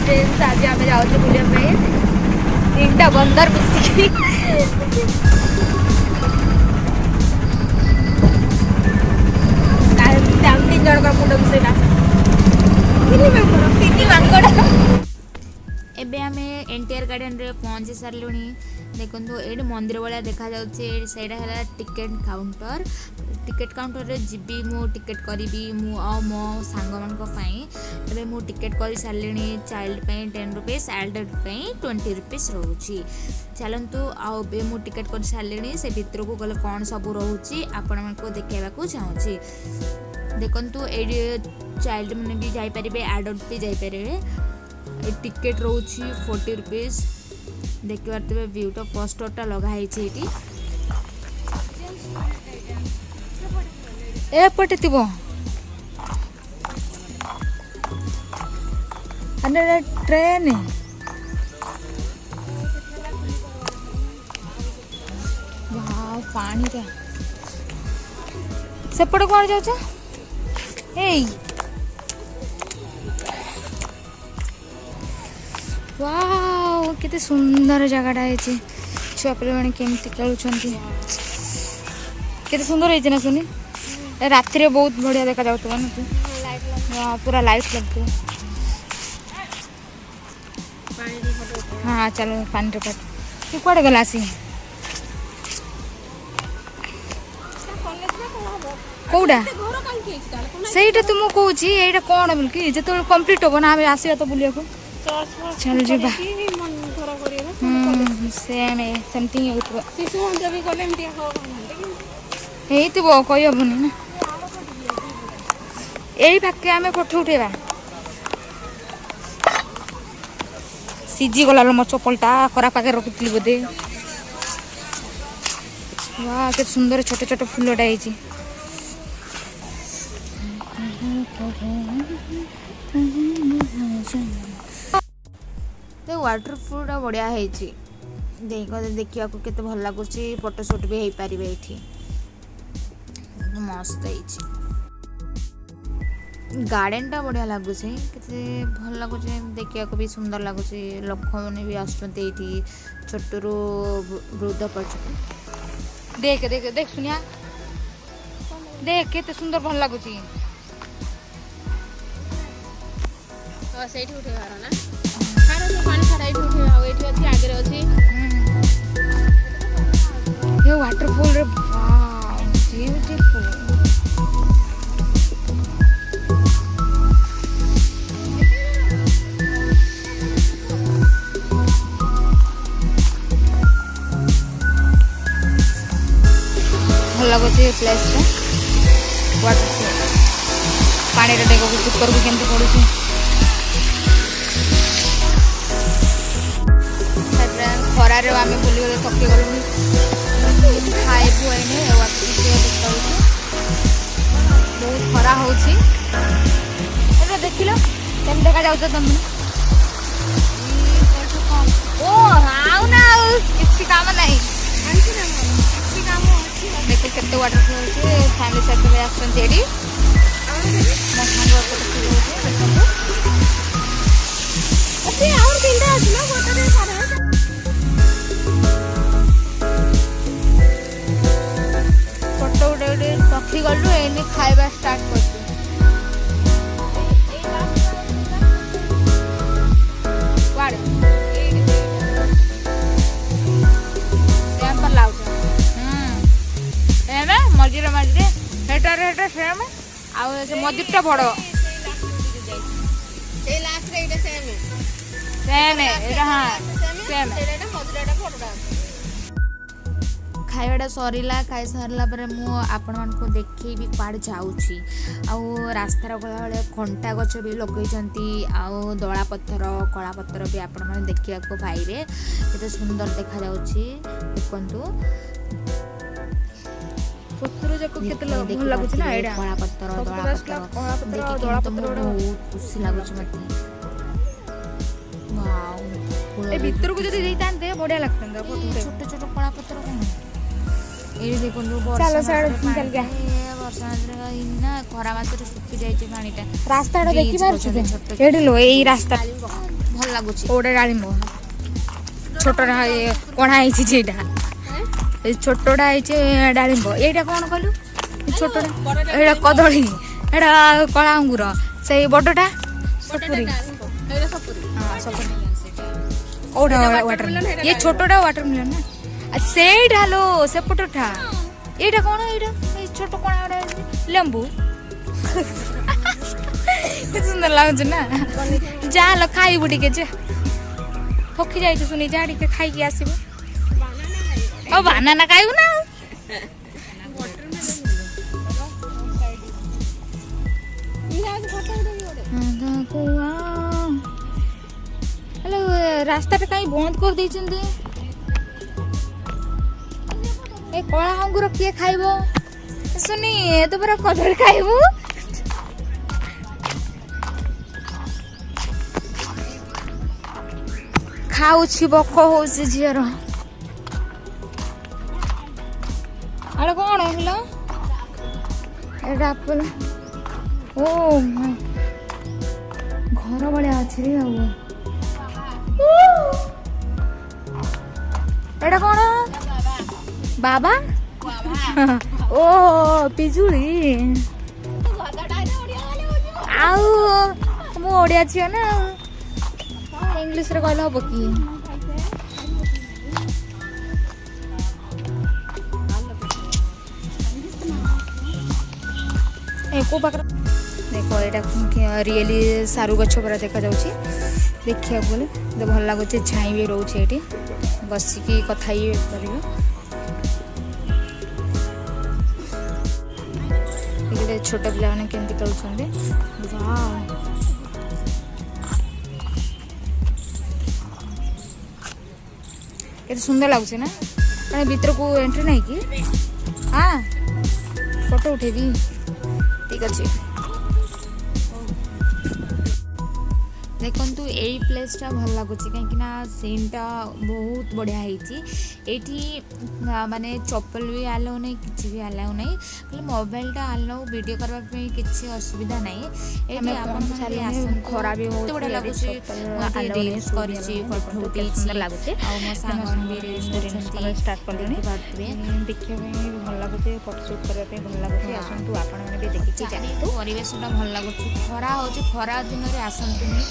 friends आज आम जाऊँ बुलाई तीन बंदर मिसिकी तीन जन मुंड मिसेला एबे आमे एनटीआर गार्डन रे पहुंची सारलुनी देखो ये मंदिर भाया देखा जाए टिकेट काउंटर रे जीबी मु टिकेट करी मु मो सांग मान मु टिकेट कर सारे चाइल्ड 10 रुपीज एडल्ट 20 रुपीज रोची चलतु आबे मु टिकेट कर सारे से भितर को गले कौन सब रोची आपण को देखा चाहूँगी देखु ये चाइल्ड मैंने भी जापारे एडल्ट भी जापारे टिकेट रोची 40 रुपीज देखि पारे व्यूटा पोस्टरटा लगाई एपटे थी ट्रेन पानी सेपटे कौन जाऊ वाओ केते सुंदर जगहटा है छुआ पे मैंने केमती खेलुंट केते सुंदर है ना सुनी राति रे बहुत बढ़िया देखा जाऊ ना तू पूरा लाइट लगती हाँ चलो पानी रे तू कड़े गला सी कौटा सहीटा तुम कौन ये कौन बोल जो कम्प्लीट हम ना आसवा तो बुलिया को चलो जी सेमती कही हेनी ना यही पाखे आम फोटो उठेबा सीझी गला मो चपलटा खरा पाखे रखी बोधे वाह के सुंदर छोटे छोटे फूलटा है वाटरफुल बढ़िया है देखा केते भल लगुच फोटोशूट भी हो पारे ये मस्त है गार्डन टा बढ़िया लगुच केते भल लगुच देखा भी सुंदर लगुच लोक मैंने भी आसुँच छोट रू वृद्ध पर्यटन देख देख देख सुनिया देख केते सुंदर भल लगुच तो सही उठेबार ना पानी सारा ये उठे अच्छी आगे अच्छी ये वाटरफॉल रे वाव ब्यूटीफुल भल लगुच प्लेस वाटरफॉल पानी रे देखो ऊपर को केमती पड़ुची खरारे आम बुली गले थकी गलु खाइबू आईने बहुत खरा हो देख लो केम देखा जाऊ तुम ओ आउ ना किसी काम नहीं देख केते वाटरफॉल फैमिली सहित आसछी मो सांग रखी गलु एने खाइबा स्टार्ट कर मझे मझे हेटर सेम मझीटा बड़ खाइबाटा सरला खाई सारा आपण मान देखी भी कड़े जाऊँगी रास्तार गला भाया कंटा गच भी लगे दला पत्थर कला पत्थर भी आपण मैंने देखा पाइबे केते सुंदर देखा देखु पत्थर जाक केते भल लागुछ ना एडा कला पत्थर दला पत्थर बहुत खुशी लागुछ मते वाओ ए भीतर को जदी जइतांते बढ़िया लागतंदा फोटो छोटे छोटे कला पत्थर ये देखो चल गया वर्षा ना खरा मास सुखी जाए पानीटा रास्ता देखी पार लो यही रास्ता ଭଲ ଲାଗୁଛି ଗୋଟେ ଡାଳିମ୍ବ ଛୋଟଟା କଣା ହେଇଛି ଯେଟା ଏ ଛୋଟଟା ହେଇଛି ଡାଳିମ୍ବ ଏଇଟା କ'ଣ କହିଲୁ ଛୋଟଟା ଏଇଟା କଦଳୀ ଏଇଟା କଳା ଅଙ୍ଗୁର ସେଇ ବଡ଼ଟା ସପୁରୀ ହଁ ସପୁରୀ କୋଉଟା ୱାଟରମେଲନ୍ ଇଏ ଛୋଟଟା ୱାଟରମେଲନ୍ ନା ସେଇଟା ଲୋ ସେପଟଟା ଏଇଟା କ'ଣ ଏଇଟା ଏଇ ଛୋଟ କଣା ଗୋଟେ ଲେମ୍ବୁ କେତେ ସୁନ୍ଦର ଲାଗୁଛି ନା ଯାହା ଖାଇବୁ ଟିକେ ଯେ ଥକି ଯାଇଛୁ ଶୁଣି ଯାହା ଟିକେ ଖାଇକି ଆସିବୁ ଆଉ ବାନାନା ଖାଇବୁ ନା ହେଲେ ରାସ୍ତାଟା କାହିଁ ବନ୍ଦ କରିଦେଇଛନ୍ତି ଏ କଳା ଅଙ୍ଗୁର କିଏ ଖାଇବ ଶୁନି ତୁ ପୁରା କଦଳୀ ଖାଇବୁ ଖାଉଛି ବକ ହଉଛି ଝିଅର ଆରେ କ'ଣ ହେଲା ଏଇଟା ଆପଲ ଓ ଘର ଭଳିଆ ଅଛି ରେ ଆଉ ଏଇଟା କ'ଣ ବାବା ଓ ପିଜୁଳି ଆଉ ମୁଁ ଓଡ଼ିଆ ଝିଅ ନା ଇଂଲିଶରେ କହିଲେ ହବ କି କୋଉ ପାଖରେ ଦେଖ ଏଇଟା ରିଏଲି ସାରୁ ଗଛ ପୁରା ଦେଖାଯାଉଛି ଦେଖିବାକୁ ଗଲେ ଭଲ ଲାଗୁଛି ଛାଇ ବି ରହୁଛି ଏଠି ବସିକି କଥା ହେଇପାରିବ ଏଇଠି ଛୋଟ ପିଲାମାନେ କେମିତି ଖେଳୁଛନ୍ତି କେତେ ସୁନ୍ଦର ଲାଗୁଛି ନା ମାନେ ଭିତରକୁ ଏଣ୍ଟ୍ରି ନାହିଁ କି ହଁ ଫଟୋ ଉଠେଇବି ଠିକ୍ ଅଛି ଦେଖନ୍ତୁ ଏଇ ପ୍ଲେସ୍ଟା ଭଲ ଲାଗୁଛି କାହିଁକିନା ସିନ୍ଟା ବହୁତ ବଢ଼ିଆ ହେଇଛି ଏଇଠି ମାନେ ଚପଲ ବି ଆଲାଉ ନାହିଁ କିଛି ବି ଆଲାଉ ନାହିଁ ଖାଲି ମୋବାଇଲଟା ଆଲାଉ ଭିଡ଼ିଓ କରିବା ପାଇଁ କିଛି ଅସୁବିଧା ନାହିଁ ଏଇଠି ଆପଣ ଆସନ୍ତୁ ଖରା ବି ବହୁତ ବଢ଼ିଆ ଲାଗୁଛି ରିଲ୍ସ କରିଛି ଫଟୋ ଉଠେଇଛି ଲାଗୁଛି ଆଉ ମୋ ସାଙ୍ଗମାନେ ବି ରିଲ୍ସ ଷ୍ଟାର୍ଟ କଲେଣି ଦେଖିବା ପାଇଁ ଭଲ ଲାଗୁଛି ଫଟୋ ସୁଟ୍ କରିବା ପାଇଁ ଭଲ ଲାଗୁଛି ଆସନ୍ତୁ ଆପଣମାନେ ବି ଦେଖିକି ଯାଆନ୍ତୁ ପରିବେଶଟା ଭଲ ଲାଗୁଛି ଖରା ହେଉଛି ଖରା ଦିନରେ ଆସନ୍ତୁନି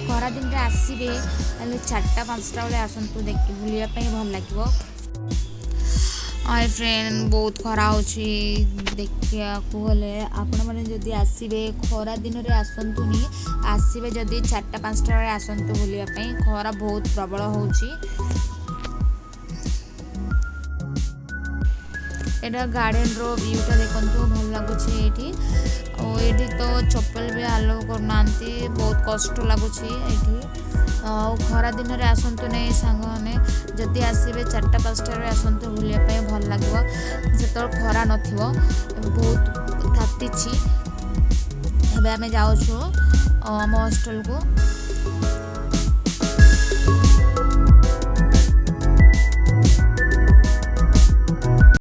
ଖରା ଦିନରେ ଆସିବେ ତାହେଲେ 4ଟା 5ଟା ବେଳେ ଆସନ୍ତୁ ଦେଖି ବୁଲିବା ପାଇଁ ଭଲ ଲାଗିବ ହାଇ ଫ୍ରେଣ୍ଡ ବହୁତ ଖରା ହେଉଛି ଦେଖିବାକୁ ଗଲେ ଆପଣମାନେ ଯଦି ଆସିବେ ଖରା ଦିନରେ ଆସନ୍ତୁନି ଆସିବେ ଯଦି 4ଟା 5ଟା ବେଳେ ଆସନ୍ତୁ ବୁଲିବା ପାଇଁ ଖରା ବହୁତ ପ୍ରବଳ ହେଉଛି ଏଇଟା ଗାର୍ଡେନର ଭିୟୁଟା ଦେଖନ୍ତୁ ଭଲ ଲାଗୁଛି ଏଇଠି ଆଉ ଏଇଠି ତ ଚପଲ ବି ଆଲାଉ କରୁନାହାନ୍ତି ବହୁତ କଷ୍ଟ ଲାଗୁଛି ଏଇଠି ଆଉ ଖରା ଦିନରେ ଆସନ୍ତୁ ନାହିଁ ସାଙ୍ଗମାନେ ଯଦି ଆସିବେ 4ଟା 5ଟାରେ ଆସନ୍ତୁ ବୁଲିବା ପାଇଁ ଭଲ ଲାଗିବ ଯେତେବେଳେ ଖରା ନଥିବ ବହୁତ ତାତିଛି ଏବେ ଆମେ ଯାଉଛୁ ଆମ ହଷ୍ଟେଲକୁ